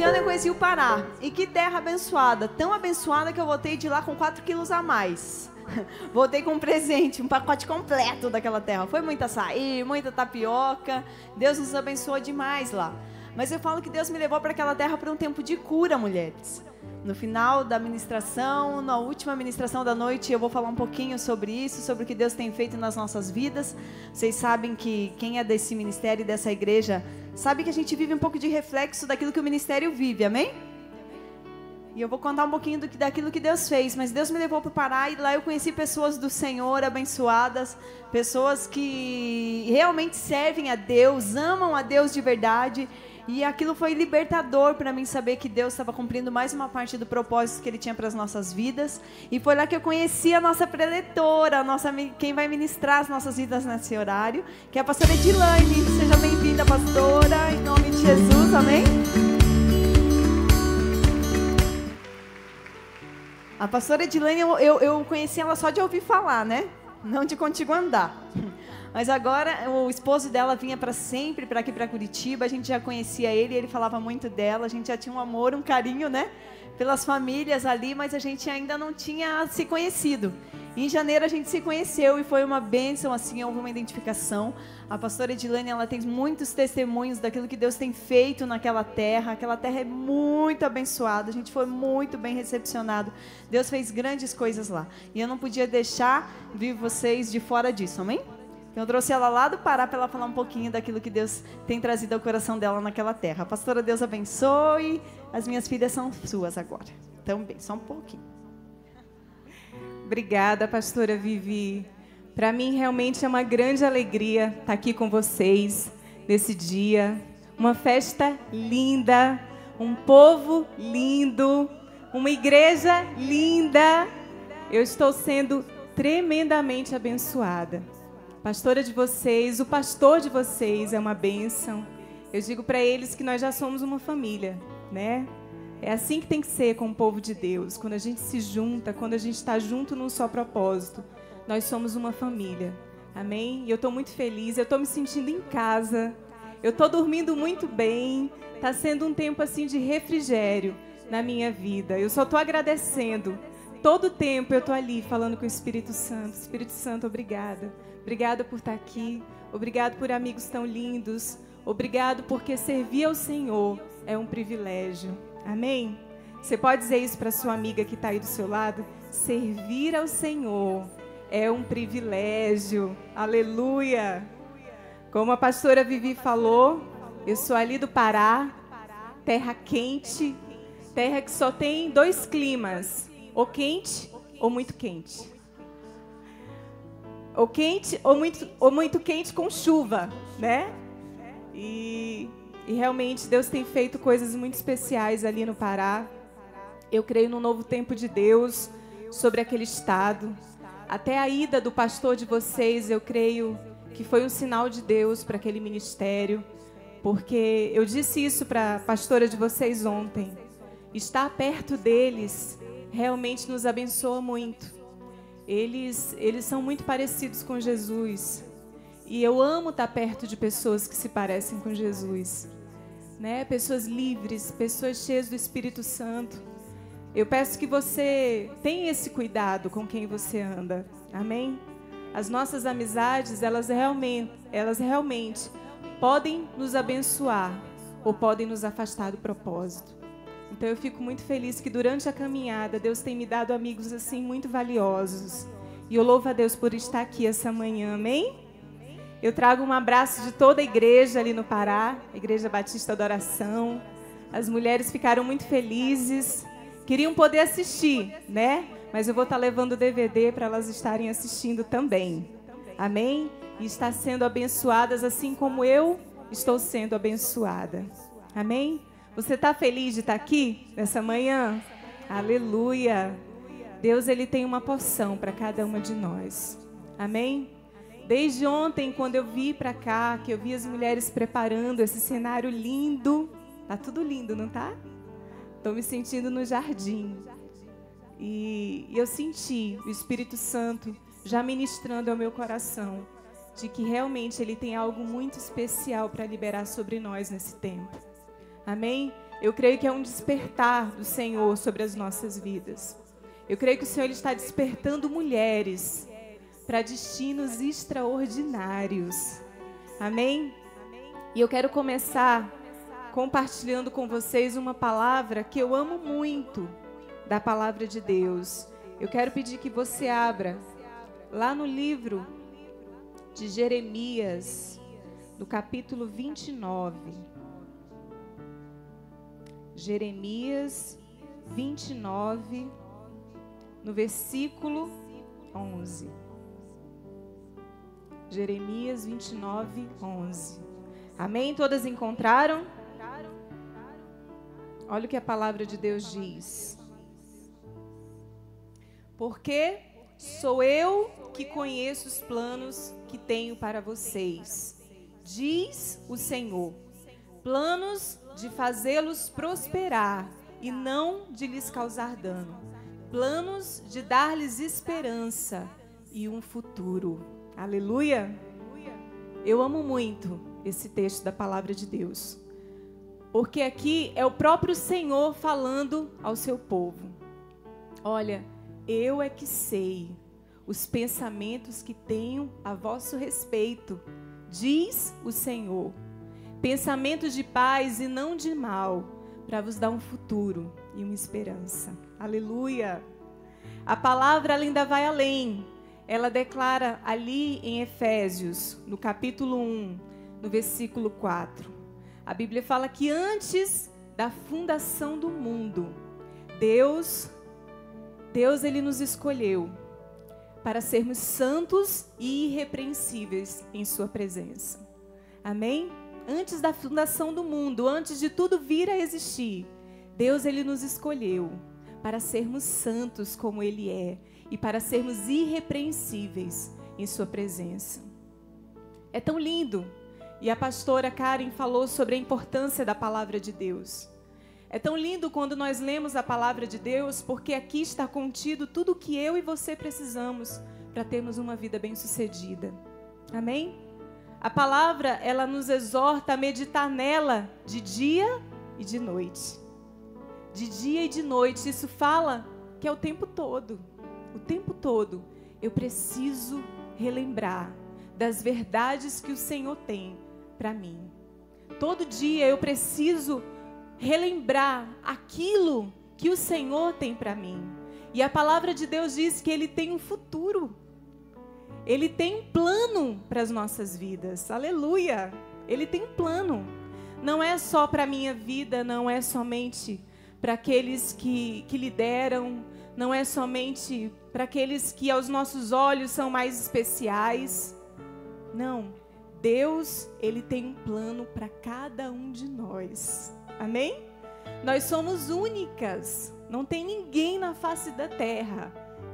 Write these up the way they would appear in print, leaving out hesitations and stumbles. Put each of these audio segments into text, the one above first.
ano eu conheci o Pará. E que terra abençoada. Tão abençoada que eu voltei de lá com 4 quilos a mais. Voltei com um presente, um pacote completo daquela terra. Foi muita açaí, muita tapioca. Deus nos abençoou demais lá. Mas eu falo que Deus me levou para aquela terra para um tempo de cura, mulheres. No final da ministração, na última ministração da noite, eu vou falar um pouquinho sobre isso, sobre o que Deus tem feito nas nossas vidas. Vocês sabem que quem é desse ministério e dessa igreja, sabe que a gente vive um pouco de reflexo daquilo que o ministério vive, amém? E eu vou contar um pouquinho daquilo que Deus fez, mas Deus me levou para o Pará e lá eu conheci pessoas do Senhor abençoadas, pessoas que realmente servem a Deus, amam a Deus de verdade. E aquilo foi libertador para mim saber que Deus estava cumprindo mais uma parte do propósito que Ele tinha para as nossas vidas. E foi lá que eu conheci a nossa preletora, quem vai ministrar as nossas vidas nesse horário, que é a pastora Edilane. Seja bem-vinda, pastora, em nome de Jesus, amém? A pastora Edilane, eu conheci ela só de ouvir falar, né? Não de contigo andar. Mas agora o esposo dela vinha para sempre para aqui para Curitiba, a gente já conhecia ele falava muito dela, a gente já tinha um amor, um carinho, né? Pelas famílias ali, mas a gente ainda não tinha se conhecido. Em janeiro a gente se conheceu e foi uma bênção, assim, houve uma identificação. A pastora Edilane, ela tem muitos testemunhos daquilo que Deus tem feito naquela terra. Aquela terra é muito abençoada, a gente foi muito bem recepcionado. Deus fez grandes coisas lá. E eu não podia deixar vir vocês de fora disso, amém? Então eu trouxe ela lá do Pará para ela falar um pouquinho daquilo que Deus tem trazido ao coração dela naquela terra. Pastora, Deus abençoe. As minhas filhas são suas agora. Também, só um pouquinho. Obrigada, pastora Vivi. Para mim realmente é uma grande alegria estar aqui com vocês nesse dia. Uma festa linda, um povo lindo, uma igreja linda. Eu estou sendo tremendamente abençoada. Pastora de vocês, o pastor de vocês é uma bênção. Eu digo para eles que nós já somos uma família, né? É assim que tem que ser com o povo de Deus. Quando a gente se junta, quando a gente está junto num só propósito, nós somos uma família. Amém? E eu estou muito feliz, eu estou me sentindo em casa, eu estou dormindo muito bem. Está sendo um tempo assim de refrigério na minha vida. Eu só estou agradecendo. Todo tempo eu estou ali falando com o Espírito Santo. Espírito Santo, obrigada. Obrigada por estar aqui. Obrigado por amigos tão lindos. Obrigado porque servir ao Senhor é um privilégio. Amém? Você pode dizer isso para sua amiga que está aí do seu lado? Servir ao Senhor é um privilégio. Aleluia! Como a pastora Vivi falou, eu sou ali do Pará, terra quente, terra que só tem 2 climas, ou quente ou muito quente. Ou quente ou muito quente com chuva, né? E realmente Deus tem feito coisas muito especiais ali no Pará. Eu creio no novo tempo de Deus sobre aquele estado. Até a ida do pastor de vocês, eu creio que foi um sinal de Deus para aquele ministério. Porque eu disse isso para a pastora de vocês ontem. Estar perto deles realmente nos abençoa muito. Eles são muito parecidos com Jesus. E eu amo estar perto de pessoas que se parecem com Jesus, né? Pessoas livres, pessoas cheias do Espírito Santo. Eu peço que você tenha esse cuidado com quem você anda. Amém? As nossas amizades, elas realmente podem nos abençoar ou podem nos afastar do propósito. Então eu fico muito feliz que durante a caminhada Deus tem me dado amigos assim muito valiosos. E eu louvo a Deus por estar aqui essa manhã, amém? Eu trago um abraço de toda a igreja ali no Pará, a Igreja Batista da Oração. As mulheres ficaram muito felizes, queriam poder assistir, né? Mas eu vou estar levando o DVD para elas estarem assistindo também, amém? E estar sendo abençoadas assim como eu estou sendo abençoada, amém? Você está feliz de estar aqui nessa manhã? Aleluia! Deus, Ele tem uma porção para cada uma de nós. Amém? Desde ontem, quando eu vi para cá, que eu vi as mulheres preparando esse cenário lindo. Tá tudo lindo, não tá? Estou me sentindo no jardim. E eu senti o Espírito Santo já ministrando ao meu coração de que realmente Ele tem algo muito especial para liberar sobre nós nesse tempo. Amém? Eu creio que é um despertar do Senhor sobre as nossas vidas. Eu creio que o Senhor ele está despertando mulheres para destinos extraordinários. Amém? E eu quero começar compartilhando com vocês uma palavra que eu amo muito, da palavra de Deus. Eu quero pedir que você abra lá no livro de Jeremias, no capítulo 29. Jeremias 29, no versículo 11. Jeremias 29, 11. Amém? Todas encontraram? Olha o que a palavra de Deus diz. Porque sou eu que conheço os planos que tenho para vocês, diz o Senhor. Planos de fazê-los prosperar e não de lhes causar dano. Planos de dar-lhes esperança e um futuro. Aleluia! Eu amo muito esse texto da palavra de Deus, porque aqui é o próprio Senhor falando ao seu povo. Olha, eu é que sei os pensamentos que tenho a vosso respeito, diz o Senhor. Pensamentos de paz e não de mal, para vos dar um futuro e uma esperança. Aleluia! A palavra ela ainda vai além. Ela declara ali em Efésios, no capítulo 1, no versículo 4. A Bíblia fala que antes da fundação do mundo, Deus ele nos escolheu para sermos santos e irrepreensíveis em sua presença. Amém? Antes da fundação do mundo, antes de tudo vir a existir, Deus ele nos escolheu para sermos santos como Ele é e para sermos irrepreensíveis em sua presença. É tão lindo. E a pastora Karen falou sobre a importância da palavra de Deus. É tão lindo quando nós lemos a palavra de Deus, porque aqui está contido tudo o que eu e você precisamos para termos uma vida bem-sucedida. Amém? A palavra, ela nos exorta a meditar nela de dia e de noite. De dia e de noite. Isso fala que é o tempo todo. O tempo todo eu preciso relembrar das verdades que o Senhor tem para mim. Todo dia eu preciso relembrar aquilo que o Senhor tem para mim. E a palavra de Deus diz que Ele tem um futuro. Ele tem um plano para as nossas vidas. Aleluia! Ele tem um plano. Não é só para a minha vida, não é somente para aqueles que lideram, não é somente para aqueles que aos nossos olhos são mais especiais. Não. Deus, Ele tem um plano para cada um de nós. Amém? Nós somos únicas. Não tem ninguém na face da terra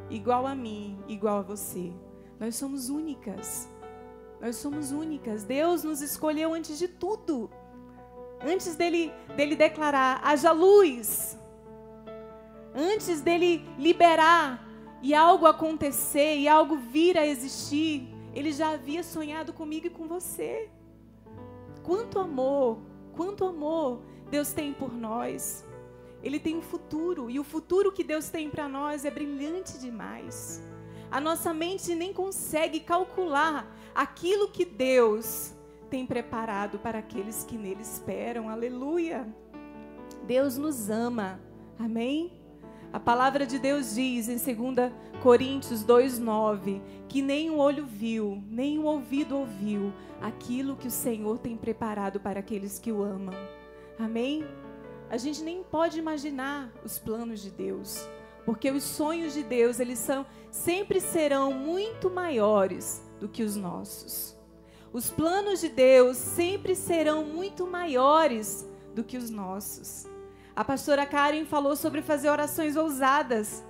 igual a mim, igual a você. Nós somos únicas. Nós somos únicas. Deus nos escolheu antes de tudo. Antes dele declarar, haja luz. Antes dele liberar e algo acontecer e algo vir a existir, Ele já havia sonhado comigo e com você. Quanto amor Deus tem por nós. Ele tem um futuro, e o futuro que Deus tem para nós é brilhante demais. A nossa mente nem consegue calcular aquilo que Deus tem preparado para aqueles que nele esperam. Aleluia! Deus nos ama. Amém? A palavra de Deus diz em 2 Coríntios 2:9 que nem um olho viu, nem um ouvido ouviu aquilo que o Senhor tem preparado para aqueles que o amam. Amém? A gente nem pode imaginar os planos de Deus, porque os sonhos de Deus, eles sempre serão muito maiores do que os nossos. Os planos de Deus sempre serão muito maiores do que os nossos. A pastora Karen falou sobre fazer orações ousadas,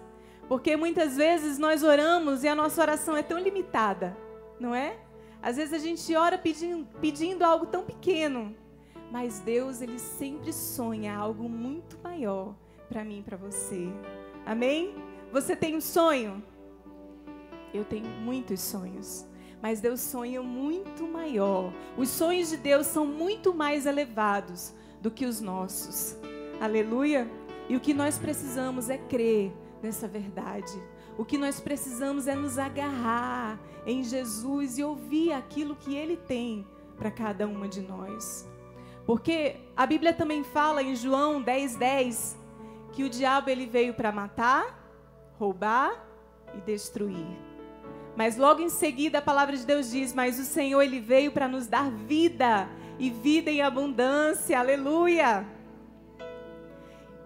porque muitas vezes nós oramos e a nossa oração é tão limitada, não é? Às vezes a gente ora pedindo algo tão pequeno, mas Deus, Ele sempre sonha algo muito maior para mim e para você. Amém? Você tem um sonho? Eu tenho muitos sonhos, mas Deus sonha muito maior. Os sonhos de Deus são muito mais elevados do que os nossos. Aleluia. E o que nós precisamos é crer nessa verdade. O que nós precisamos é nos agarrar em Jesus e ouvir aquilo que Ele tem para cada uma de nós. Porque a Bíblia também fala em João 10:10 que o diabo ele veio para matar, roubar e destruir. Mas logo em seguida a palavra de Deus diz: mas o Senhor ele veio para nos dar vida e vida em abundância. Aleluia!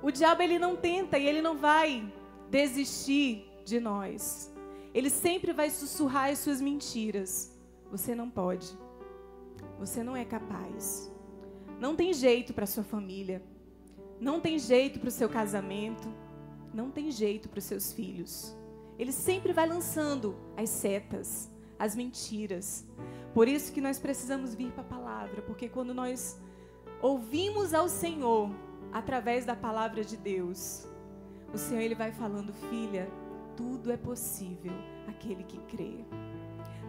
O diabo ele não tenta e ele não vai desistir de nós. Ele sempre vai sussurrar as suas mentiras. Você não pode. Você não é capaz. Não tem jeito para sua família. Não tem jeito para o seu casamento. Não tem jeito para os seus filhos. Ele sempre vai lançando as setas, as mentiras. Por isso que nós precisamos vir para a palavra. Porque quando nós ouvimos ao Senhor através da palavra de Deus, o Senhor ele vai falando: filha, tudo é possível aquele que crê.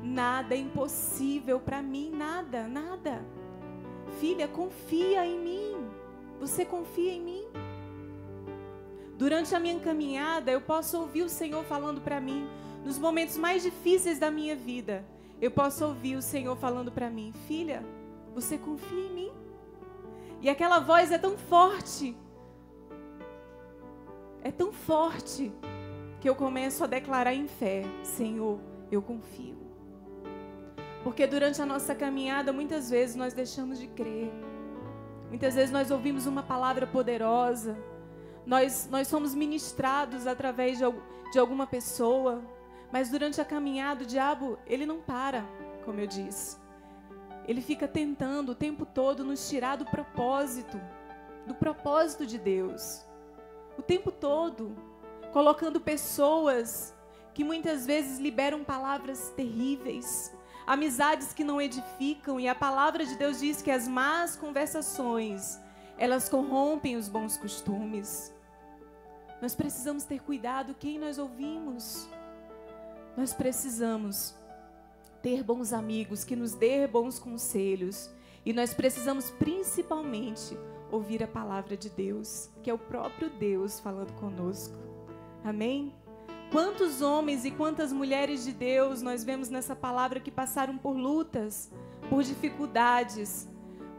Nada é impossível para mim, nada, nada. Filha, confia em mim. Você confia em mim? Durante a minha caminhada, eu posso ouvir o Senhor falando para mim. Nos momentos mais difíceis da minha vida, eu posso ouvir o Senhor falando para mim: filha, você confia em mim? E aquela voz é tão forte. É tão forte que eu começo a declarar em fé: Senhor, eu confio. Porque durante a nossa caminhada, muitas vezes nós deixamos de crer. Muitas vezes nós ouvimos uma palavra poderosa. Nós somos ministrados através de alguma pessoa. Mas durante a caminhada, o diabo, ele não para, como eu disse. Ele fica tentando o tempo todo nos tirar do propósito de Deus. O tempo todo, colocando pessoas que muitas vezes liberam palavras terríveis, amizades que não edificam, e a palavra de Deus diz que as más conversações, elas corrompem os bons costumes. Nós precisamos ter cuidado quem nós ouvimos. Nós precisamos ter bons amigos que nos dê bons conselhos, e nós precisamos principalmente ouvir a palavra de Deus, que é o próprio Deus falando conosco. Amém? Quantos homens e quantas mulheres de Deus nós vemos nessa palavra que passaram por lutas, por dificuldades,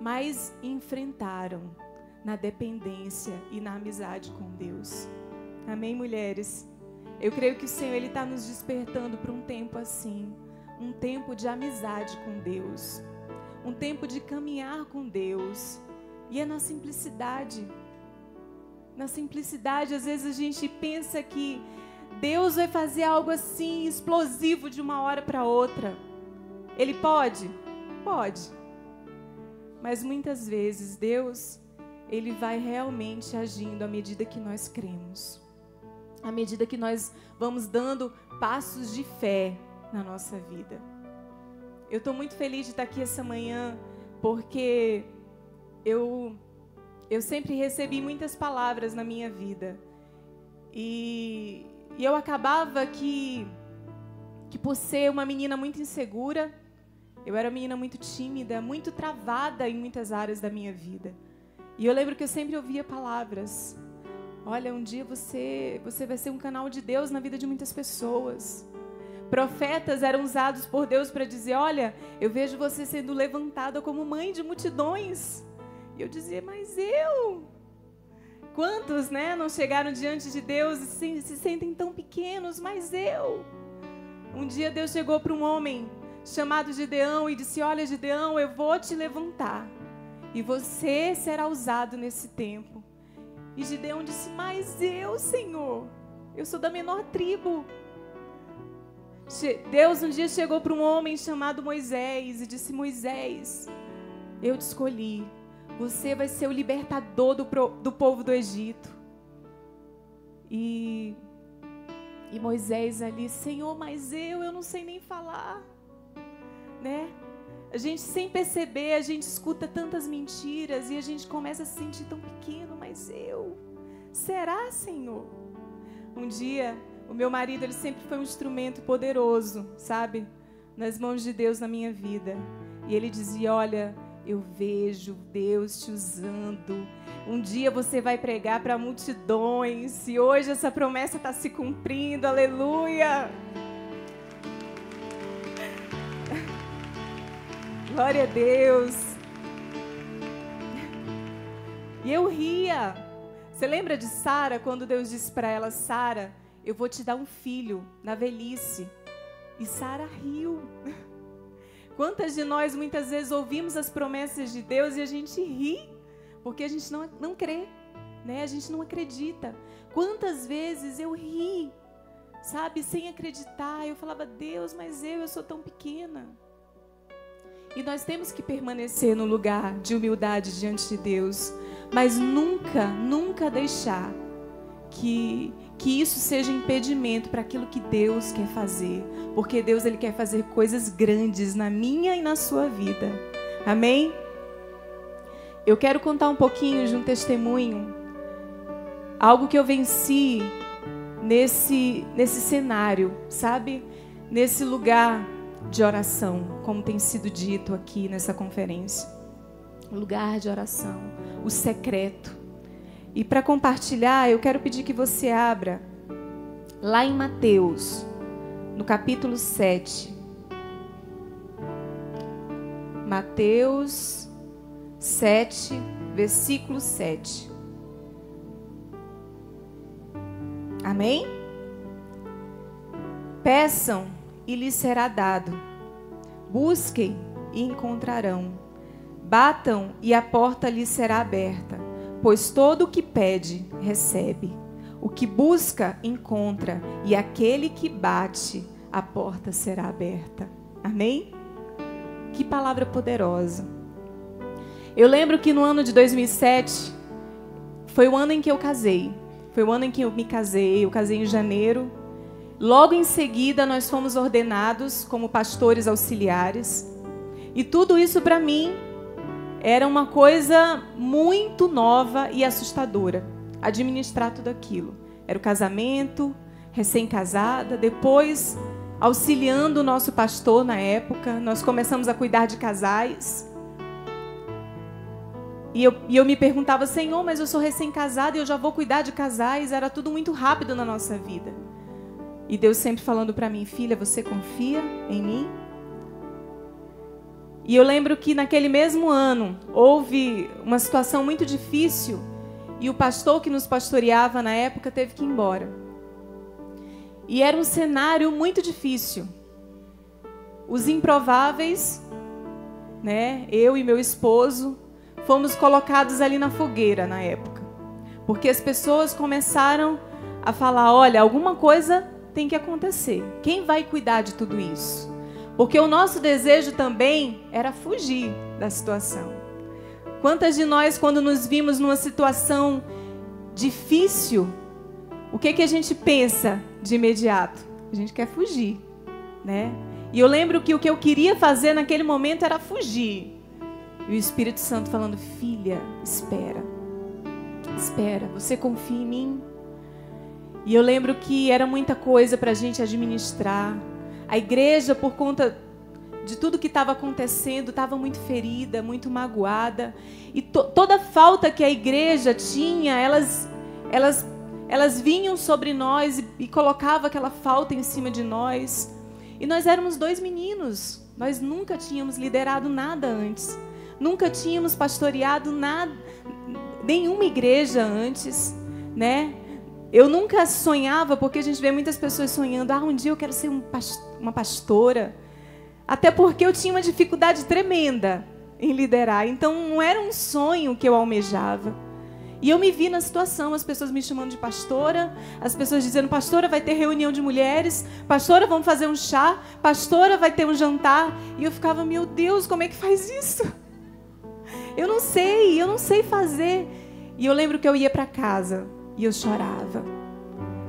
mas enfrentaram na dependência e na amizade com Deus. Amém, mulheres? Eu creio que o Senhor ele está nos despertando para um tempo assim, um tempo de amizade com Deus, um tempo de caminhar com Deus. E é na simplicidade. Na simplicidade, às vezes a gente pensa que Deus vai fazer algo assim, explosivo de uma hora para outra. Ele pode? Pode. Mas muitas vezes Deus, ele vai realmente agindo à medida que nós cremos. À medida que nós vamos dando passos de fé na nossa vida. Eu estou muito feliz de estar aqui essa manhã, porque eu sempre recebi muitas palavras na minha vida. E eu acabava que por ser uma menina muito insegura, eu era uma menina muito tímida, muito travada em muitas áreas da minha vida. E eu lembro que eu sempre ouvia palavras: olha, um dia você vai ser um canal de Deus na vida de muitas pessoas. Profetas eram usados por Deus para dizer: olha, eu vejo você sendo levantada como mãe de multidões. E eu dizia: mas eu? Quantos, né, não chegaram diante de Deus e se sentem tão pequenos, mas eu? Um dia Deus chegou para um homem chamado Gideão e disse: olha, Gideão, eu vou te levantar e você será usado nesse tempo. E Gideão disse: mas eu, Senhor, eu sou da menor tribo. Deus um dia chegou para um homem chamado Moisés e disse: Moisés, eu te escolhi. Você vai ser o libertador do povo do Egito. E Moisés ali: Senhor, mas eu não sei nem falar. Né? A gente, sem perceber, a gente escuta tantas mentiras e a gente começa a se sentir tão pequeno. Mas será, Senhor? Um dia, o meu marido, ele sempre foi um instrumento poderoso, sabe? Nas mãos de Deus na minha vida. E ele dizia: olha, eu vejo Deus te usando. Um dia você vai pregar para multidões e hoje essa promessa está se cumprindo. Aleluia! Glória a Deus! E eu ria. Você lembra de Sara, quando Deus disse para ela: Sara, eu vou te dar um filho na velhice. E Sara riu. Quantas de nós muitas vezes ouvimos as promessas de Deus e a gente ri, porque a gente não crê, né? A gente não acredita. Quantas vezes eu ri, sabe, sem acreditar. Eu falava: Deus, mas eu sou tão pequena. E nós temos que permanecer no lugar de humildade diante de Deus, mas nunca deixar que isso seja impedimento para aquilo que Deus quer fazer, porque Deus, Ele quer fazer coisas grandes na minha e na sua vida. Amém? Eu quero contar um pouquinho de um testemunho, algo que eu venci nesse cenário, sabe? Nesse lugar de oração, como tem sido dito aqui nessa conferência. Lugar de oração, o secreto. E para compartilhar, eu quero pedir que você abra lá em Mateus, no capítulo 7. Mateus 7, versículo 7. Amém? Peçam e lhes será dado. Busquem e encontrarão. Batam e a porta lhes será aberta. Pois todo o que pede, recebe. O que busca, encontra. E aquele que bate, a porta será aberta. Amém? Que palavra poderosa. Eu lembro que no ano de 2007, foi o ano em que eu casei. Foi o ano em que eu me casei. Eu casei em janeiro. Logo em seguida, nós fomos ordenados como pastores auxiliares. E tudo isso para mim era uma coisa muito nova e assustadora, administrar tudo aquilo. Era o casamento, recém-casada, depois auxiliando o nosso pastor na época, nós começamos a cuidar de casais. E eu me perguntava: Senhor, mas eu sou recém-casada e eu já vou cuidar de casais? Era tudo muito rápido na nossa vida. E Deus sempre falando para mim: filha, você confia em mim? E eu lembro que naquele mesmo ano houve uma situação muito difícil e o pastor que nos pastoreava na época teve que ir embora. E era um cenário muito difícil. Os improváveis, né? Eu e meu esposo fomos colocados ali na fogueira na época. Porque as pessoas começaram a falar: olha, alguma coisa tem que acontecer. Quem vai cuidar de tudo isso? Porque o nosso desejo também era fugir da situação. Quantas de nós, quando nos vimos numa situação difícil, o que a gente pensa de imediato? A gente quer fugir, né? E eu lembro que o que eu queria fazer naquele momento era fugir. E o Espírito Santo falando: filha, espera. Espera, você confia em mim? E eu lembro que era muita coisa para a gente administrar. A igreja, por conta de tudo que estava acontecendo, estava muito ferida, muito magoada. E toda falta que a igreja tinha, elas vinham sobre nós e colocavam aquela falta em cima de nós. E nós éramos 2 meninos. Nós nunca tínhamos liderado nada antes. Nunca tínhamos pastoreado nada, nenhuma igreja antes, né? Eu nunca sonhava, porque a gente vê muitas pessoas sonhando: um dia eu quero ser uma pastora. Até porque eu tinha uma dificuldade tremenda em liderar. Então não era um sonho que eu almejava. E eu me vi na situação, as pessoas me chamando de pastora, as pessoas dizendo: pastora, vai ter reunião de mulheres, pastora, vamos fazer um chá, pastora, vai ter um jantar. E eu ficava: meu Deus, como é que faz isso? Eu não sei fazer. E eu lembro que eu ia para casa e eu chorava.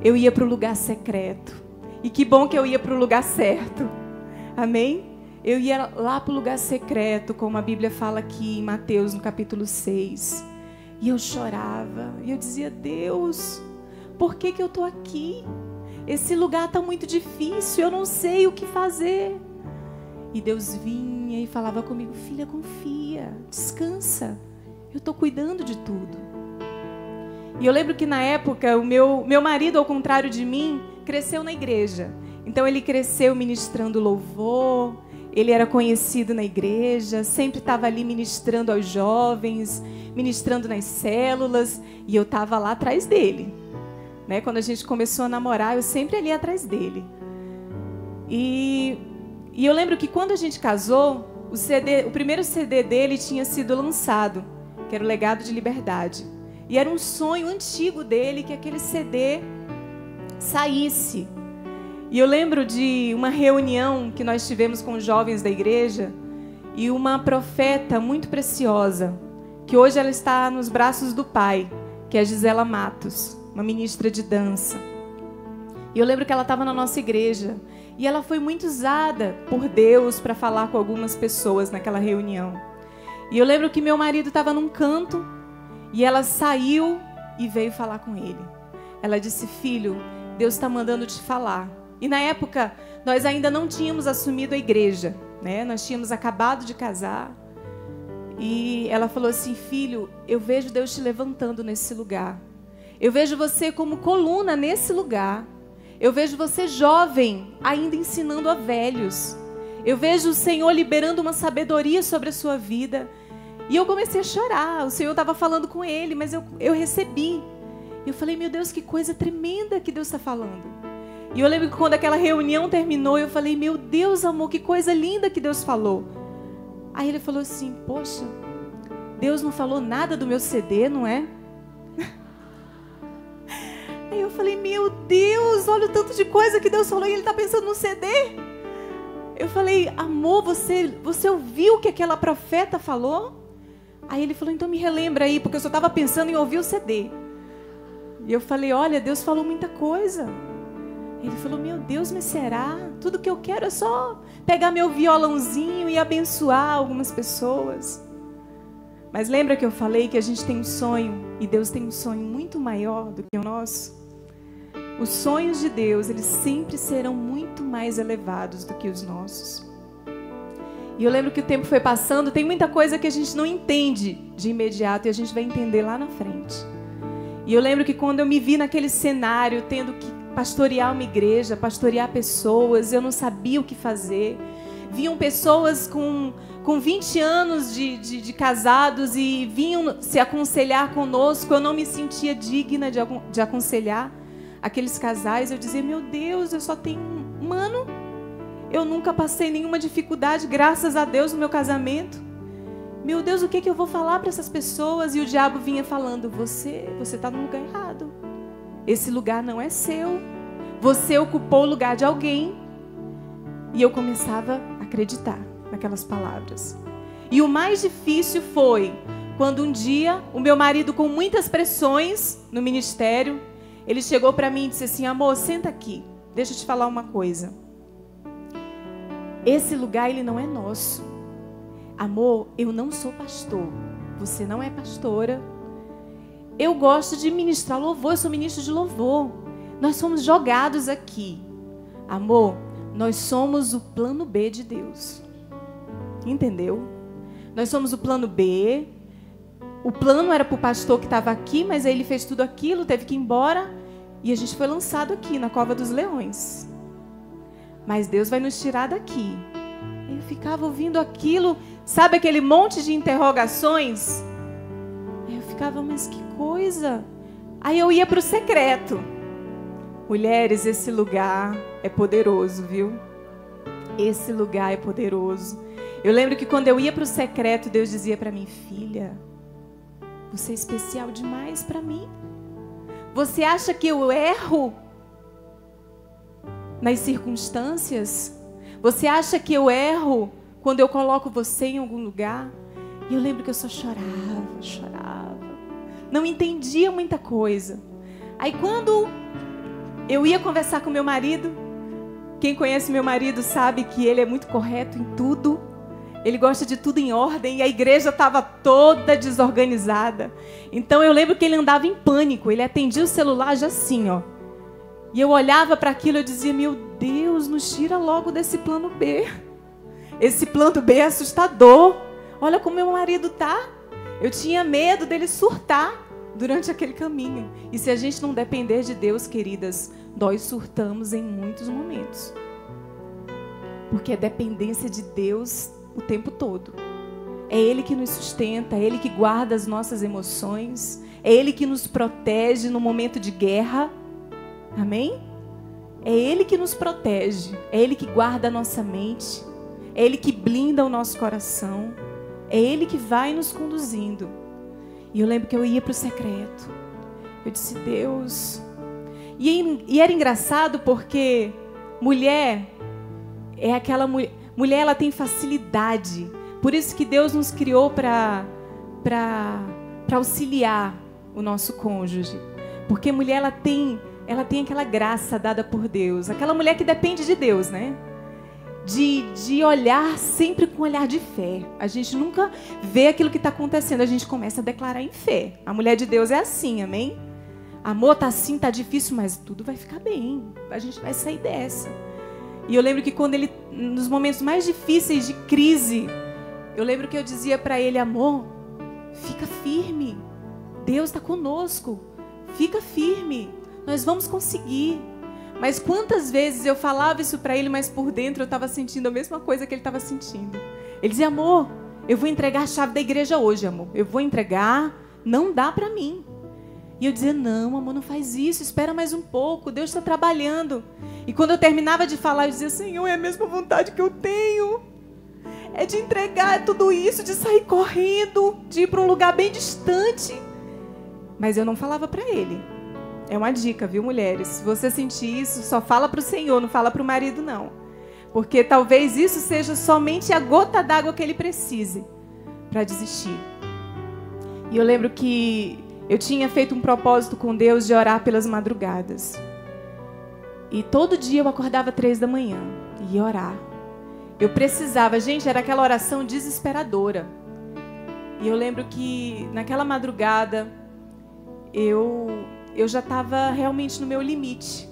Eu ia para o lugar secreto. E que bom que eu ia para o lugar certo. Amém? Eu ia lá para o lugar secreto, como a Bíblia fala aqui em Mateus, no capítulo 6. E eu chorava. E eu dizia: Deus, por que eu estou aqui? Esse lugar está muito difícil. Eu não sei o que fazer. E Deus vinha vinha e falava comigo: filha, confia, descansa, eu estou cuidando de tudo. E eu lembro que na época o meu marido, ao contrário de mim, cresceu na igreja. Então ele cresceu ministrando louvor, ele era conhecido na igreja, sempre estava ali ministrando aos jovens, ministrando nas células, e eu estava lá atrás dele. Né? Quando a gente começou a namorar, eu sempre ali atrás dele. E eu lembro que quando a gente casou, o primeiro CD dele tinha sido lançado, que era o Legado de Liberdade. E era um sonho antigo dele que aquele CD saísse. E eu lembro de uma reunião que nós tivemos com os jovens da igreja e uma profeta muito preciosa, que hoje ela está nos braços do Pai, que é a Gisela Matos, uma ministra de dança. E eu lembro que ela estava na nossa igreja e ela foi muito usada por Deus para falar com algumas pessoas naquela reunião. E eu lembro que meu marido estava num canto e ela saiu e veio falar com ele. Ela disse: filho, Deus está mandando te falar. E na época, nós ainda não tínhamos assumido a igreja, né? Nós tínhamos acabado de casar. E ela falou assim: filho, eu vejo Deus te levantando nesse lugar. Eu vejo você como coluna nesse lugar. Eu vejo você jovem, ainda ensinando a velhos. Eu vejo o Senhor liberando uma sabedoria sobre a sua vida. E eu comecei a chorar. O Senhor estava falando com ele, mas eu recebi. Eu falei: meu Deus, que coisa tremenda que Deus está falando. E eu lembro que quando aquela reunião terminou, eu falei: meu Deus, amor, que coisa linda que Deus falou. Aí ele falou assim: poxa, Deus não falou nada do meu CD, não é? Aí eu falei: meu Deus, olha o tanto de coisa que Deus falou e ele está pensando no CD. Eu falei: amor, você ouviu o que aquela profeta falou? Aí ele falou: então me relembra aí, porque eu só estava pensando em ouvir o CD. E eu falei: olha, Deus falou muita coisa. Ele falou: meu Deus, mas será? Tudo que eu quero é só pegar meu violãozinho e abençoar algumas pessoas. Mas lembra que eu falei que a gente tem um sonho, e Deus tem um sonho muito maior do que o nosso? Os sonhos de Deus, eles sempre serão muito mais elevados do que os nossos. E eu lembro que o tempo foi passando, tem muita coisa que a gente não entende de imediato, e a gente vai entender lá na frente. E eu lembro que quando eu me vi naquele cenário, tendo que pastorear uma igreja, pastorear pessoas, eu não sabia o que fazer. Vinham pessoas com 20 anos de casados e vinham se aconselhar conosco. Eu não me sentia digna de aconselhar aqueles casais. Eu dizia: meu Deus, eu só tenho um ano. Eu nunca passei nenhuma dificuldade, graças a Deus, no meu casamento. Meu Deus, o que eu vou falar para essas pessoas? E o diabo vinha falando: você está no lugar errado. Esse lugar não é seu. Você ocupou o lugar de alguém. E eu começava a acreditar naquelas palavras. E o mais difícil foi quando um dia o meu marido, com muitas pressões no ministério, ele chegou para mim e disse assim: amor, senta aqui, deixa eu te falar uma coisa. Esse lugar, ele não é nosso. Amor, eu não sou pastor, você não é pastora. Eu gosto de ministrar louvor, eu sou ministro de louvor. Nós somos jogados aqui. Amor, nós somos o plano B de Deus. Entendeu? Nós somos o plano B. O plano era para o pastor que estava aqui, mas aí ele fez tudo aquilo, teve que ir embora. E a gente foi lançado aqui, na Cova dos Leões. Mas Deus vai nos tirar daqui. Eu ficava ouvindo aquilo, sabe aquele monte de interrogações? Eu ficava: mas que coisa. Aí eu ia para o secreto. Mulheres, esse lugar é poderoso, viu? Esse lugar é poderoso. Eu lembro que quando eu ia para o secreto, Deus dizia para mim: filha, você é especial demais para mim. Você acha que eu erro nas circunstâncias? Você acha que eu erro quando eu coloco você em algum lugar? E eu lembro que eu só chorava. Não entendia muita coisa. Aí quando eu ia conversar com meu marido, quem conhece meu marido sabe que ele é muito correto em tudo. Ele gosta de tudo em ordem e a igreja estava toda desorganizada. Então eu lembro que ele andava em pânico, ele atendia o celular já assim, ó. E eu olhava para aquilo e dizia: meu Deus, nos tira logo desse plano B. esse plano B é assustador. Olha como meu marido tá. Eu tinha medo dele surtar durante aquele caminho. E se a gente não depender de Deus, queridas, nós surtamos em muitos momentos. Porque é dependência de Deus o tempo todo. É Ele que nos sustenta, é Ele que guarda as nossas emoções, é Ele que nos protege no momento de guerra. Amém? É Ele que nos protege, é Ele que guarda a nossa mente, é Ele que blinda o nosso coração, é Ele que vai nos conduzindo. E eu lembro que eu ia para o secreto. Eu disse, Deus... E era engraçado porque mulher é aquela mulher... Mulher, ela tem facilidade. Por isso que Deus nos criou para auxiliar o nosso cônjuge. Porque mulher, ela tem aquela graça dada por Deus. Aquela mulher que depende de Deus, né? De olhar sempre com um olhar de fé. A gente nunca vê aquilo que está acontecendo. A gente começa a declarar em fé. A mulher de Deus é assim, amém? Amor, tá assim, tá difícil, mas tudo vai ficar bem. A gente vai sair dessa. E eu lembro que quando ele, nos momentos mais difíceis de crise, eu lembro que eu dizia para ele, amor, fica firme. Deus está conosco. Fica firme. Nós vamos conseguir. Mas quantas vezes eu falava isso para ele, mas por dentro eu estava sentindo a mesma coisa que ele estava sentindo. Ele dizia, amor, eu vou entregar a chave da igreja hoje, amor. Eu vou entregar, não dá para mim. E eu dizia, não, amor, não faz isso, espera mais um pouco, Deus está trabalhando. E quando eu terminava de falar, eu dizia, Senhor, é a mesma vontade que eu tenho. É de entregar tudo isso, de sair correndo, de ir para um lugar bem distante. Mas eu não falava para ele. É uma dica, viu, mulheres? Se você sentir isso, só fala para o Senhor, não fala para o marido, não. Porque talvez isso seja somente a gota d'água que ele precise para desistir. E eu lembro que eu tinha feito um propósito com Deus de orar pelas madrugadas. E todo dia eu acordava 3 da manhã e ia orar. Eu precisava, gente, era aquela oração desesperadora. E eu lembro que naquela madrugada eu já estava realmente no meu limite.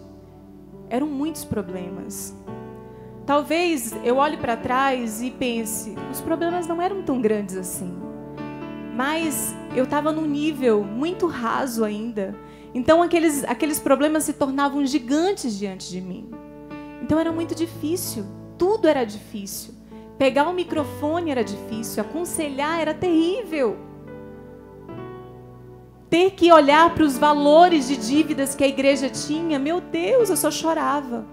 Eram muitos problemas. Talvez eu olhe para trás e pense, os problemas não eram tão grandes assim. Mas eu estava num nível muito raso ainda. Então aqueles problemas se tornavam gigantes diante de mim. Então era muito difícil. Tudo era difícil. Pegar o microfone era difícil. Aconselhar era terrível. Ter que olhar para os valores de dívidas que a igreja tinha, meu Deus, eu só chorava.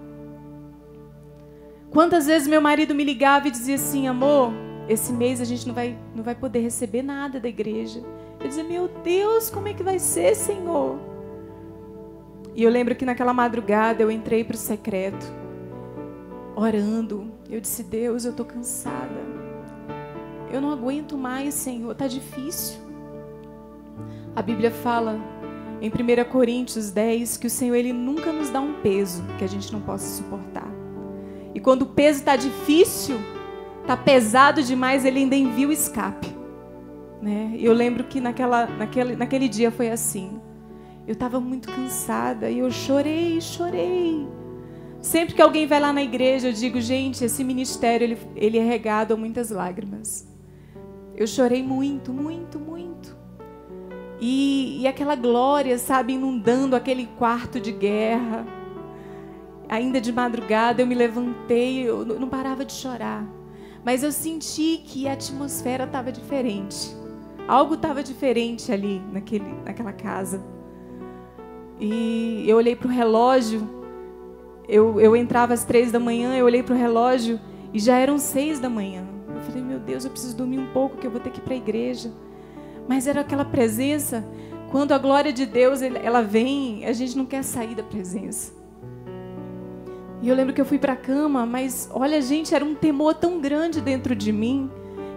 Quantas vezes meu marido me ligava e dizia assim, amor, esse mês a gente não vai poder receber nada da igreja. Eu dizia, meu Deus, como é que vai ser, Senhor? E eu lembro que naquela madrugada eu entrei para o secreto, orando. Eu disse, Deus, eu estou cansada. Eu não aguento mais, Senhor, está difícil. A Bíblia fala em 1 Coríntios 10 que o Senhor ele nunca nos dá um peso que a gente não possa suportar. E quando o peso está difícil, está pesado demais, ele ainda envia o escape. Né? E eu lembro que naquele dia foi assim. Eu estava muito cansada e eu chorei. Sempre que alguém vai lá na igreja, eu digo, gente, esse ministério ele é regado a muitas lágrimas. Eu chorei muito. E aquela glória, sabe, inundando aquele quarto de guerra. Ainda de madrugada eu me levantei, eu não parava de chorar. Mas eu senti que a atmosfera estava diferente. Algo estava diferente ali naquela casa. E eu olhei para o relógio. Eu entrava às 3 da manhã, eu olhei para o relógio e já eram 6 da manhã. Eu falei, meu Deus, eu preciso dormir um pouco que eu vou ter que ir para a igreja. Mas era aquela presença, quando a glória de Deus ela vem, a gente não quer sair da presença. E eu lembro que eu fui para a cama, mas olha, gente, era um temor tão grande dentro de mim,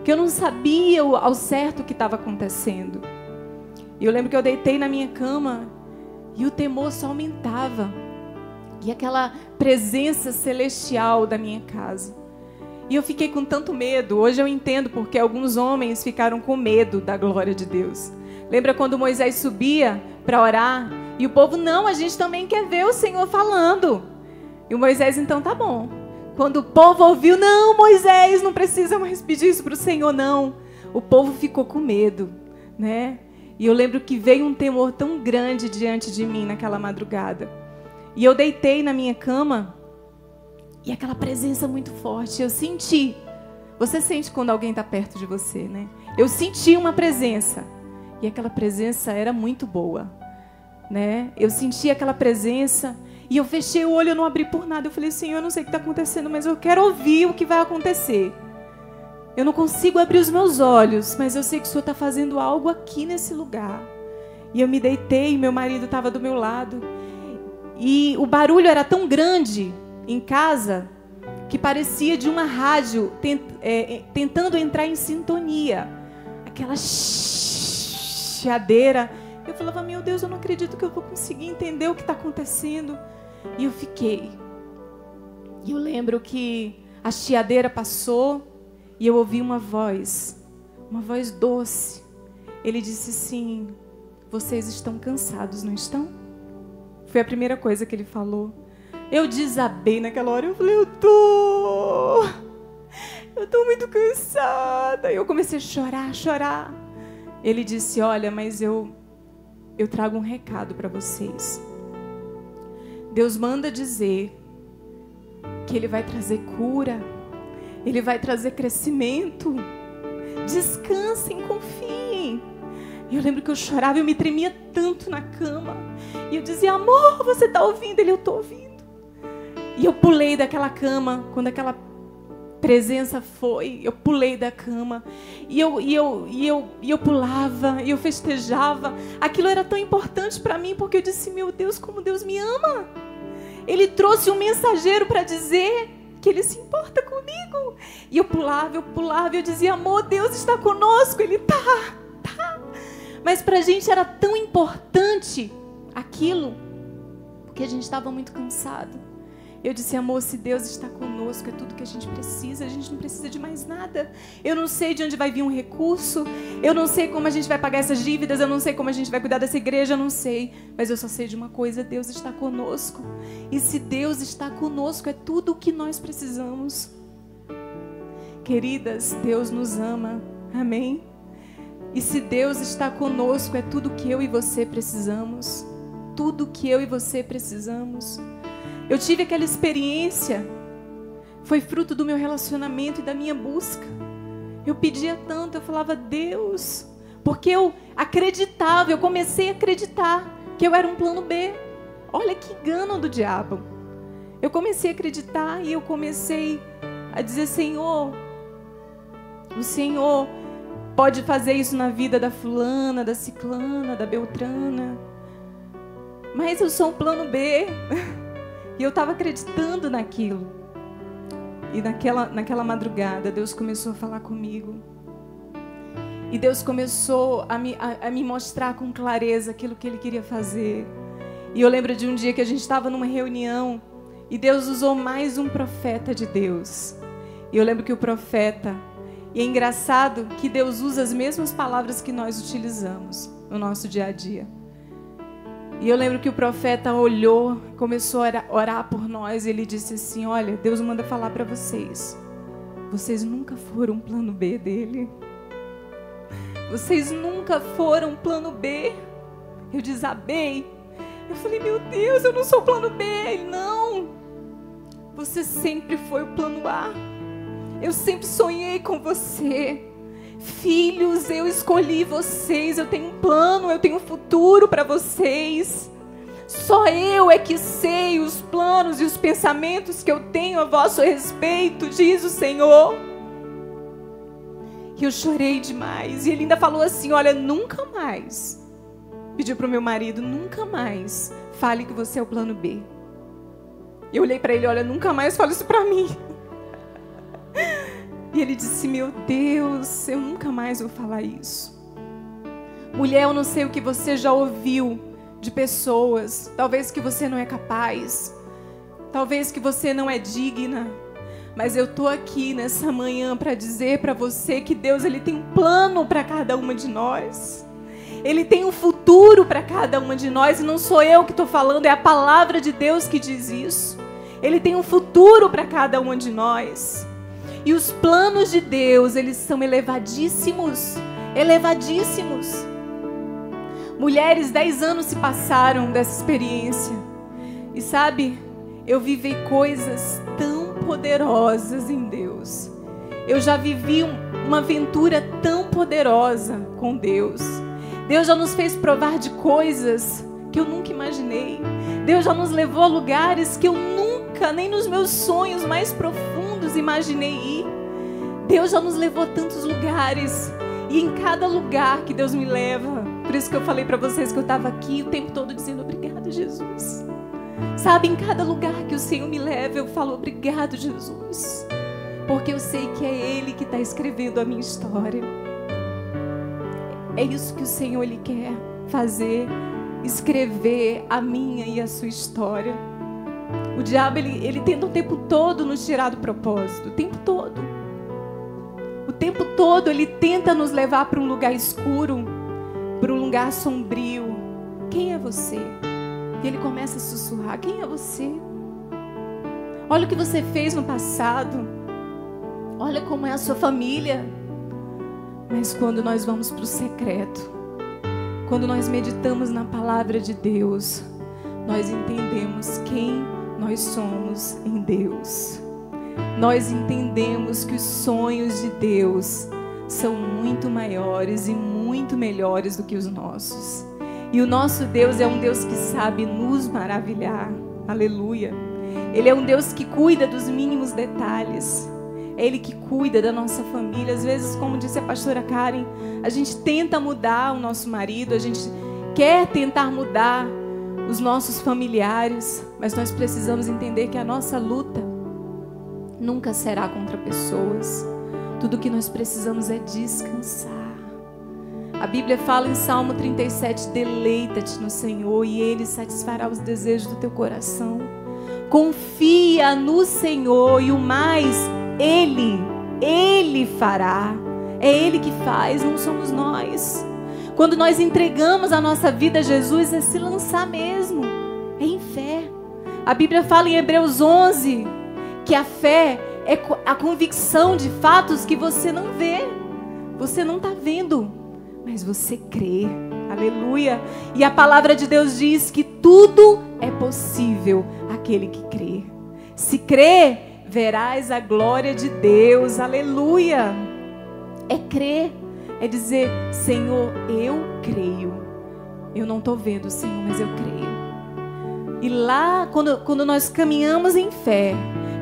que eu não sabia ao certo o que estava acontecendo. E eu lembro que eu deitei na minha cama e o temor só aumentava. E aquela presença celestial da minha casa. E eu fiquei com tanto medo. Hoje eu entendo porque alguns homens ficaram com medo da glória de Deus. Lembra quando Moisés subia para orar? E o povo, não, a gente também quer ver o Senhor falando. E o Moisés, então, tá bom. Quando o povo ouviu, não, Moisés, não precisa mais pedir isso para o Senhor, não. O povo ficou com medo, né? E eu lembro que veio um temor tão grande diante de mim naquela madrugada. E eu deitei na minha cama e aquela presença muito forte, eu senti. Você sente quando alguém está perto de você, né? Eu senti uma presença. E aquela presença era muito boa, né? Eu senti aquela presença e eu fechei o olho, eu não abri por nada. Eu falei, Senhor, eu não sei o que está acontecendo, mas eu quero ouvir o que vai acontecer. Eu não consigo abrir os meus olhos, mas eu sei que o Senhor está fazendo algo aqui nesse lugar. E eu me deitei, meu marido estava do meu lado. E o barulho era tão grande em casa que parecia de uma rádio tentando entrar em sintonia. Aquela chiadeira. Eu falava, meu Deus, eu não acredito que eu vou conseguir entender o que está acontecendo. E eu fiquei. E eu lembro que a chiadeira passou e eu ouvi uma voz doce. Ele disse assim, vocês estão cansados, não estão? Foi a primeira coisa que ele falou. Eu desabei naquela hora, eu falei, eu tô muito cansada. Eu comecei a chorar. Ele disse, olha, mas eu trago um recado para vocês. Deus manda dizer que Ele vai trazer cura, Ele vai trazer crescimento. Descansem, confiem. E eu lembro que eu chorava, eu me tremia tanto na cama. E eu dizia, amor, você está ouvindo? Ele, eu estou ouvindo. E eu pulei daquela cama, quando aquela presença foi, eu pulei da cama. E eu pulava, e eu festejava. Aquilo era tão importante para mim, porque eu disse, meu Deus, como Deus me ama. Ele trouxe um mensageiro para dizer que Ele se importa comigo. E eu pulava, eu dizia, amor, Deus está conosco. Ele tá. Mas pra gente era tão importante aquilo, porque a gente estava muito cansado. Eu disse, amor, se Deus está conosco, é tudo que a gente não precisa de mais nada. Eu não sei de onde vai vir um recurso, eu não sei como a gente vai pagar essas dívidas, eu não sei como a gente vai cuidar dessa igreja, eu não sei. Mas eu só sei de uma coisa, Deus está conosco. E se Deus está conosco, é tudo o que nós precisamos. Queridas, Deus nos ama, amém? E se Deus está conosco, é tudo que eu e você precisamos. Tudo que eu e você precisamos. Eu tive aquela experiência, foi fruto do meu relacionamento e da minha busca. Eu pedia tanto, eu falava, Deus, porque eu acreditava, eu comecei a acreditar que eu era um plano B. Olha que engano do diabo. Eu comecei a acreditar e eu comecei a dizer, Senhor, o Senhor pode fazer isso na vida da fulana, da ciclana, da beltrana. Mas eu sou um plano B. E eu estava acreditando naquilo. E naquela madrugada, Deus começou a falar comigo. E Deus começou a me mostrar com clareza aquilo que Ele queria fazer. E eu lembro de um dia que a gente estava numa reunião e Deus usou mais um profeta de Deus. E eu lembro que o profeta... E é engraçado que Deus usa as mesmas palavras que nós utilizamos no nosso dia a dia. E eu lembro que o profeta olhou, começou a orar por nós. E ele disse assim, olha, Deus manda falar para vocês. Vocês nunca foram um plano B dele. Vocês nunca foram um plano B. Eu desabei. Eu falei, meu Deus, eu não sou plano B. Ele, não. Você sempre foi o plano A. Eu sempre sonhei com você. Filhos, eu escolhi vocês. Eu tenho um plano, eu tenho um futuro para vocês. Só eu é que sei os planos e os pensamentos que eu tenho a vosso respeito, diz o Senhor. E eu chorei demais. E ele ainda falou assim, olha, nunca mais. Pediu para o meu marido, nunca mais fale que você é o plano B. Eu olhei para ele, olha, nunca mais fale isso para mim. E ele disse, meu Deus, eu nunca mais vou falar isso. Mulher, eu não sei o que você já ouviu de pessoas. Talvez que você não é capaz. Talvez que você não é digna. Mas eu estou aqui nessa manhã para dizer para você que Deus, Ele tem um plano para cada uma de nós. Ele tem um futuro para cada uma de nós. E não sou eu que estou falando, é a palavra de Deus que diz isso. Ele tem um futuro para cada uma de nós. E os planos de Deus, eles são elevadíssimos. Elevadíssimos. Mulheres, 10 anos se passaram dessa experiência. E sabe, eu vivi coisas tão poderosas em Deus. Eu já vivi uma aventura tão poderosa com Deus. Deus já nos fez provar de coisas que eu nunca imaginei. Deus já nos levou a lugares que eu nunca, nem nos meus sonhos mais profundos, imaginei ir. Deus já nos levou a tantos lugares. E em cada lugar que Deus me leva, por isso que eu falei para vocês que eu estava aqui o tempo todo dizendo obrigado, Jesus. Sabe, em cada lugar que o Senhor me leva, eu falo obrigado, Jesus. Porque eu sei que é Ele que está escrevendo a minha história. É isso que o Senhor, Ele quer fazer, escrever a minha e a sua história. O diabo, ele tenta o tempo todo nos tirar do propósito, o tempo todo. O tempo todo ele tenta nos levar para um lugar escuro, para um lugar sombrio. Quem é você? E ele começa a sussurrar, quem é você? Olha o que você fez no passado. Olha como é a sua família. Mas quando nós vamos para o secreto, quando nós meditamos na palavra de Deus, nós entendemos quem nós somos em Deus. Nós entendemos que os sonhos de Deus são muito maiores e muito melhores do que os nossos. E o nosso Deus é um Deus que sabe nos maravilhar. Aleluia. Ele é um Deus que cuida dos mínimos detalhes. É Ele que cuida da nossa família. Às vezes, como disse a pastora Karen, a gente tenta mudar o nosso marido, a gente quer tentar mudar os nossos familiares, mas nós precisamos entender que a nossa luta nunca será contra pessoas. Tudo que nós precisamos é descansar. A Bíblia fala em Salmo 37, deleita-te no Senhor e Ele satisfará os desejos do teu coração. Confia no Senhor e o mais Ele fará. É Ele que faz, não somos nós. Quando nós entregamos a nossa vida a Jesus, é se lançar mesmo, é em fé. A Bíblia fala em Hebreus 11 que a fé é a convicção de fatos que você não vê, você não está vendo, mas você crê. Aleluia. E a palavra de Deus diz que tudo é possível àquele que crê. Se crê, verás a glória de Deus. Aleluia. É crer, é dizer, Senhor, eu creio. Eu não estou vendo, Senhor, mas eu creio. E lá, quando nós caminhamos em fé,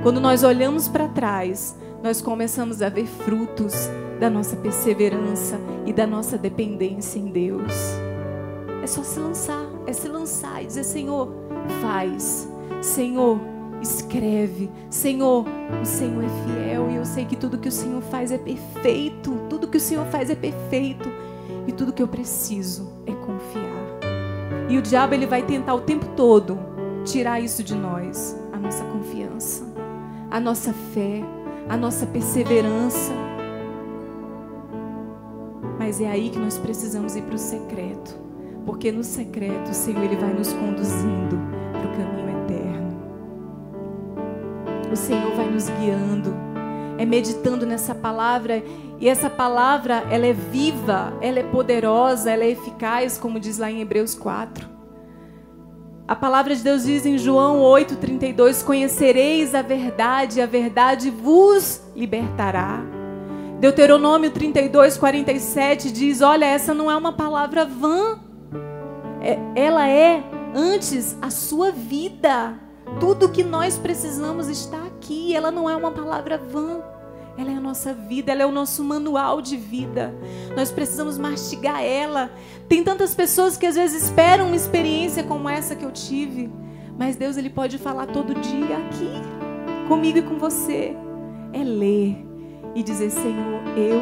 quando nós olhamos para trás, nós começamos a ver frutos da nossa perseverança e da nossa dependência em Deus. É só se lançar e dizer, Senhor, faz. Senhor, escreve. Senhor, o Senhor é fiel e eu sei que tudo que o Senhor faz é perfeito. Tudo que o Senhor faz é perfeito. E tudo que eu preciso é confiar. E o diabo, ele vai tentar o tempo todo tirar isso de nós. A nossa confiança, a nossa fé, a nossa perseverança. Mas é aí que nós precisamos ir para o secreto. Porque no secreto o Senhor, Ele vai nos conduzindo para o caminho eterno. O Senhor vai nos guiando. É meditando nessa palavra. E essa palavra, ela é viva, ela é poderosa, ela é eficaz, como diz lá em Hebreus 4. A palavra de Deus diz em João 8,32, conhecereis a verdade vos libertará. Deuteronômio 32,47 diz, olha, essa não é uma palavra vã. Ela é, antes, a sua vida. Tudo que nós precisamos está aqui. Ela não é uma palavra vã. Ela é a nossa vida, ela é o nosso manual de vida. Nós precisamos mastigar ela. Tem tantas pessoas que às vezes esperam uma experiência como essa que eu tive. Mas Deus, Ele pode falar todo dia aqui, comigo e com você. É ler e dizer, Senhor, eu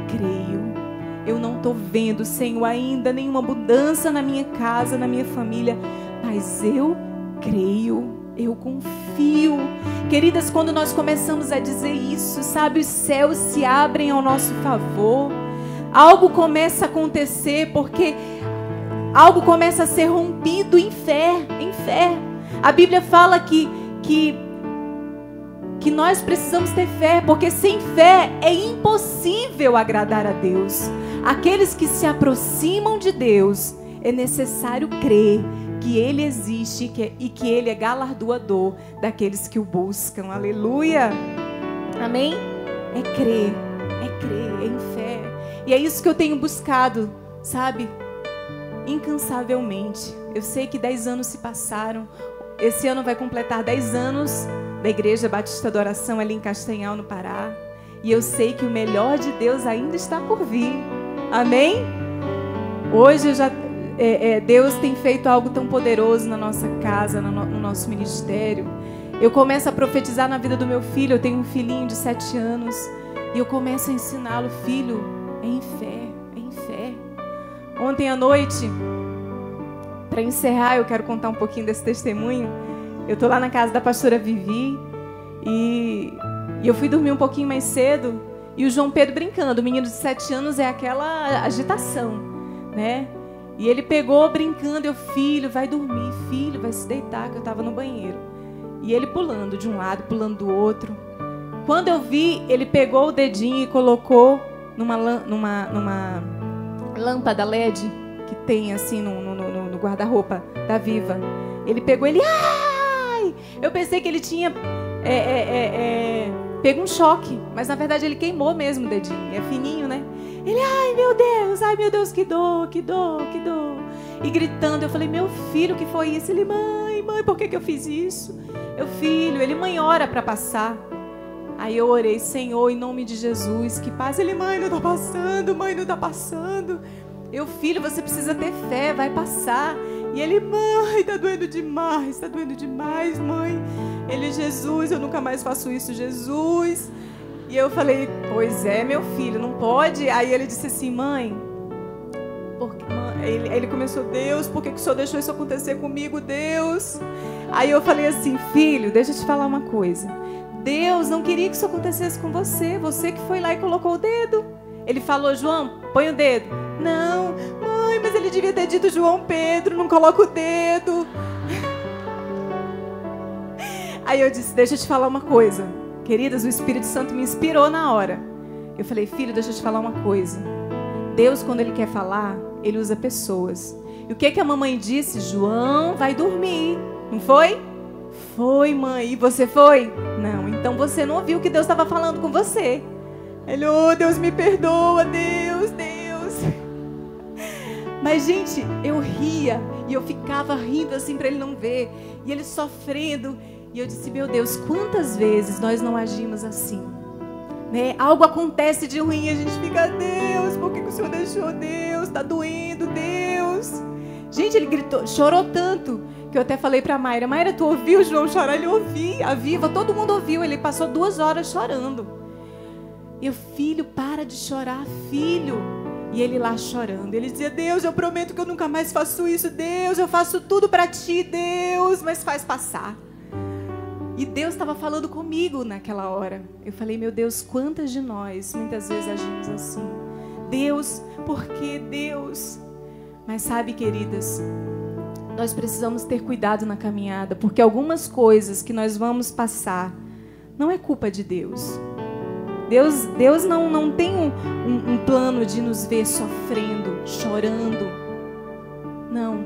creio. Eu não estou vendo, Senhor, ainda nenhuma mudança na minha casa, na minha família. Mas eu creio. Eu confio. Queridas, quando nós começamos a dizer isso, sabe, os céus se abrem ao nosso favor. Algo começa a acontecer, porque algo começa a ser rompido em fé, em fé. A Bíblia fala que que nós precisamos ter fé, porque sem fé é impossível agradar a Deus. Aqueles que se aproximam de Deus, é necessário crer que Ele existe e que Ele é galardoador daqueles que o buscam. Aleluia! Amém? É crer, é em fé. E é isso que eu tenho buscado, sabe? Incansavelmente. Eu sei que 10 anos se passaram. Esse ano vai completar 10 anos da Igreja Batista da Oração ali em Castanhal, no Pará. E eu sei que o melhor de Deus ainda está por vir. Amém? Hoje Deus tem feito algo tão poderoso na nossa casa, no nosso ministério. Eu começo a profetizar na vida do meu filho. Eu tenho um filhinho de 7 anos. E eu começo a ensiná-lo, filho, é em fé, é em fé. Ontem à noite, para encerrar, eu quero contar um pouquinho desse testemunho. Eu tô lá na casa da pastora Vivi e eu fui dormir um pouquinho mais cedo e o João Pedro brincando. O menino de 7 anos é aquela agitação, né? E ele pegou brincando, eu, filho, vai dormir, filho, vai se deitar, que eu tava no banheiro. E ele pulando de um lado, pulando do outro. Quando eu vi, ele pegou o dedinho e colocou numa lâmpada LED que tem assim no guarda-roupa da Viva. Ele pegou, ai! Eu pensei que ele tinha pego um choque, mas na verdade ele queimou mesmo o dedinho. É fininho, né? Ele, ai meu Deus, que dor, que dor, que dor. E gritando, eu falei, meu filho, o que foi isso? Ele, mãe, por que eu fiz isso? Eu, filho, ele, mãe, ora para passar. Aí eu orei, Senhor, em nome de Jesus, que paz. Ele, mãe, não tá passando, mãe, não tá passando. Eu, filho, você precisa ter fé, vai passar. E ele, mãe, tá doendo demais, mãe. Ele, Jesus, eu nunca mais faço isso, Jesus. E eu falei, pois é, meu filho, não pode. Aí ele disse assim, mãe, ele começou, Deus, por que o Senhor deixou isso acontecer comigo, Deus? Aí eu falei assim, filho, deixa eu te falar uma coisa. Deus não queria que isso acontecesse com você. Você que foi lá e colocou o dedo. Ele falou, João, põe o dedo. Não, mãe, mas ele devia ter dito João Pedro, não coloca o dedo. Aí eu disse, deixa eu te falar uma coisa. Queridas, o Espírito Santo me inspirou na hora. Eu falei, filho, deixa eu te falar uma coisa. Deus, quando Ele quer falar, Ele usa pessoas. E o que a mamãe disse? João vai dormir. Não foi? Foi, mãe. E você foi? Não. Então você não ouviu o que Deus estava falando com você. Ele, oh, Deus me perdoa, Deus. Mas, gente, eu ria e eu ficava rindo assim para ele não ver. E ele sofrendo. E eu disse, meu Deus, quantas vezes nós não agimos assim? Né? Algo acontece de ruim e a gente fica, Deus, por que o Senhor deixou? Deus, tá doendo, Deus. Gente, ele gritou, chorou tanto, que eu até falei pra Mayra, Mayra, tu ouviu o João chorar? Ele ouviu, a Viva, todo mundo ouviu, ele passou 2 horas chorando. E eu, filho, para de chorar, filho. E ele lá chorando, ele dizia, Deus, eu prometo que eu nunca mais faço isso, Deus, eu faço tudo pra ti, Deus, mas faz passar. E Deus estava falando comigo naquela hora. Eu falei, meu Deus, quantas de nós muitas vezes agimos assim? Deus, por que Deus? Mas sabe, queridas, nós precisamos ter cuidado na caminhada, porque algumas coisas que nós vamos passar não é culpa de Deus. Deus não tem um plano de nos ver sofrendo, chorando. Não.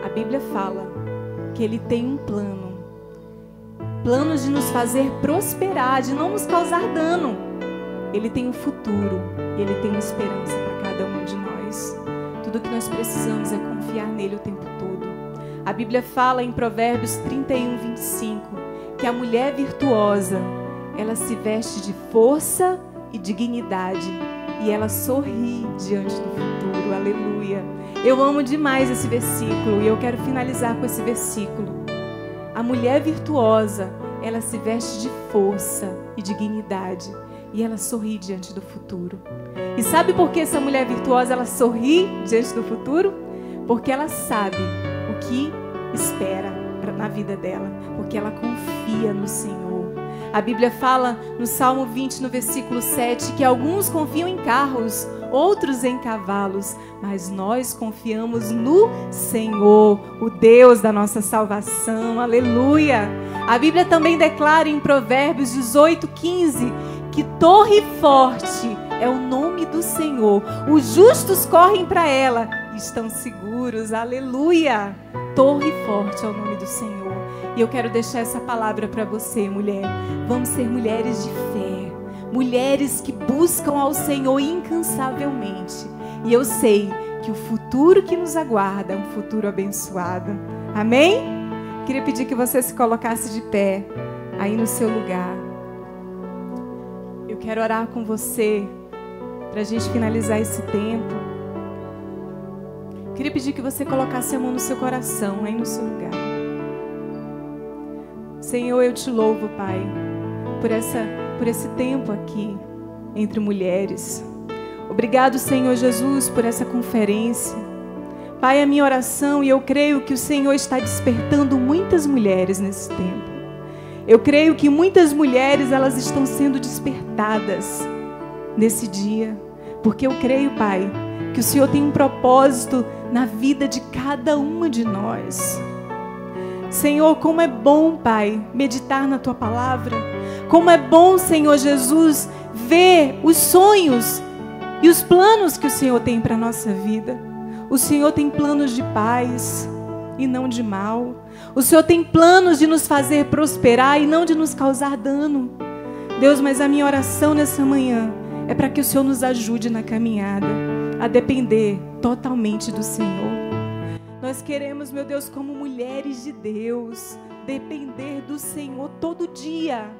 A Bíblia fala que Ele tem um plano. Planos de nos fazer prosperar, de não nos causar dano. Ele tem um futuro e Ele tem uma esperança para cada um de nós. Tudo que nós precisamos é confiar nele o tempo todo. A Bíblia fala em Provérbios 31, 25, que a mulher virtuosa, ela se veste de força e dignidade e ela sorri diante do futuro. Aleluia. Eu amo demais esse versículo e eu quero finalizar com esse versículo. A mulher virtuosa, ela se veste de força e dignidade e ela sorri diante do futuro. E sabe por que essa mulher virtuosa, ela sorri diante do futuro? Porque ela sabe o que espera na vida dela, porque ela confia no Senhor. A Bíblia fala no Salmo 20, no versículo 7, que alguns confiam em carros, outros em cavalos, mas nós confiamos no Senhor, o Deus da nossa salvação. Aleluia! A Bíblia também declara em Provérbios 18:15 que torre forte é o nome do Senhor. Os justos correm para ela e estão seguros. Aleluia! Torre forte é o nome do Senhor. E eu quero deixar essa palavra para você, mulher. Vamos ser mulheres de fé. Mulheres que buscam ao Senhor incansavelmente. E eu sei que o futuro que nos aguarda é um futuro abençoado. Amém? Queria pedir que você se colocasse de pé aí no seu lugar. Eu quero orar com você para a gente finalizar esse tempo. Queria pedir que você colocasse a mão no seu coração, aí no seu lugar. Senhor, eu te louvo, Pai, por esse tempo aqui entre mulheres. Obrigado, Senhor Jesus, por essa conferência. Pai, a minha oração, e eu creio que o Senhor está despertando muitas mulheres nesse tempo. Eu creio que muitas mulheres, elas estão sendo despertadas nesse dia. Porque eu creio, Pai, que o Senhor tem um propósito na vida de cada uma de nós. Senhor, como é bom, Pai, meditar na Tua palavra. Como é bom, Senhor Jesus, ver os sonhos e os planos que o Senhor tem para a nossa vida. O Senhor tem planos de paz e não de mal. O Senhor tem planos de nos fazer prosperar e não de nos causar dano. Deus, mas a minha oração nessa manhã é para que o Senhor nos ajude na caminhada a depender totalmente do Senhor. Nós queremos, meu Deus, como mulheres de Deus, depender do Senhor todo dia.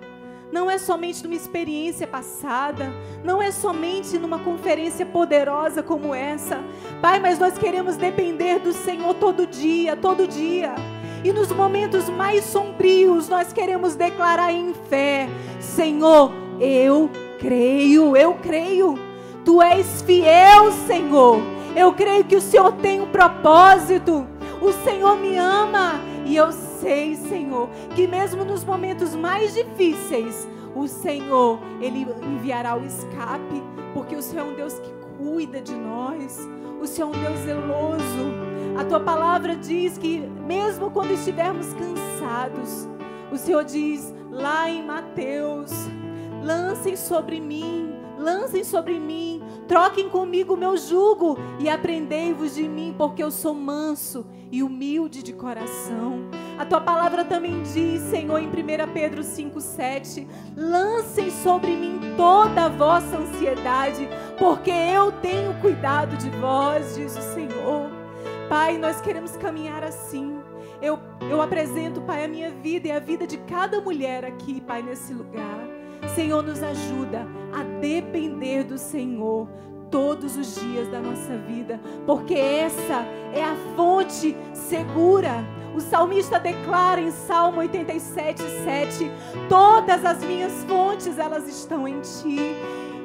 Não é somente numa experiência passada, não é somente numa conferência poderosa como essa, Pai, mas nós queremos depender do Senhor todo dia, todo dia. E nos momentos mais sombrios, nós queremos declarar em fé: Senhor, eu creio, Tu és fiel, Senhor. Eu creio que o Senhor tem um propósito, o Senhor me ama. E eu sei, Senhor, que mesmo nos momentos mais difíceis, o Senhor, Ele enviará o escape, porque o Senhor é um Deus que cuida de nós, o Senhor é um Deus zeloso. A Tua palavra diz que mesmo quando estivermos cansados, o Senhor diz lá em Mateus: lancem sobre mim, troquem comigo o meu jugo e aprendei-vos de mim, porque eu sou manso e humilde de coração. A Tua palavra também diz, Senhor, em 1 Pedro 5,7: lancem sobre mim toda a vossa ansiedade, porque eu tenho cuidado de vós, diz o Senhor. Pai, nós queremos caminhar assim. Eu apresento, Pai, a minha vida e a vida de cada mulher aqui, Pai, nesse lugar. Senhor, nos ajuda a depender do Senhor todos os dias da nossa vida, porque essa é a fonte segura. O salmista declara em Salmo 87:7: todas as minhas fontes, elas estão em Ti.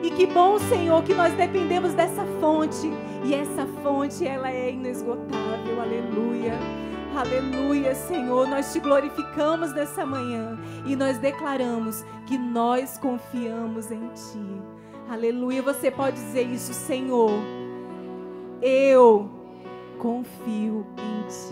E que bom, Senhor, que nós dependemos dessa fonte, e essa fonte, ela é inesgotável. Aleluia. Aleluia, Senhor, nós Te glorificamos nessa manhã e nós declaramos que nós confiamos em Ti. Aleluia, você pode dizer isso: Senhor, eu confio em Ti.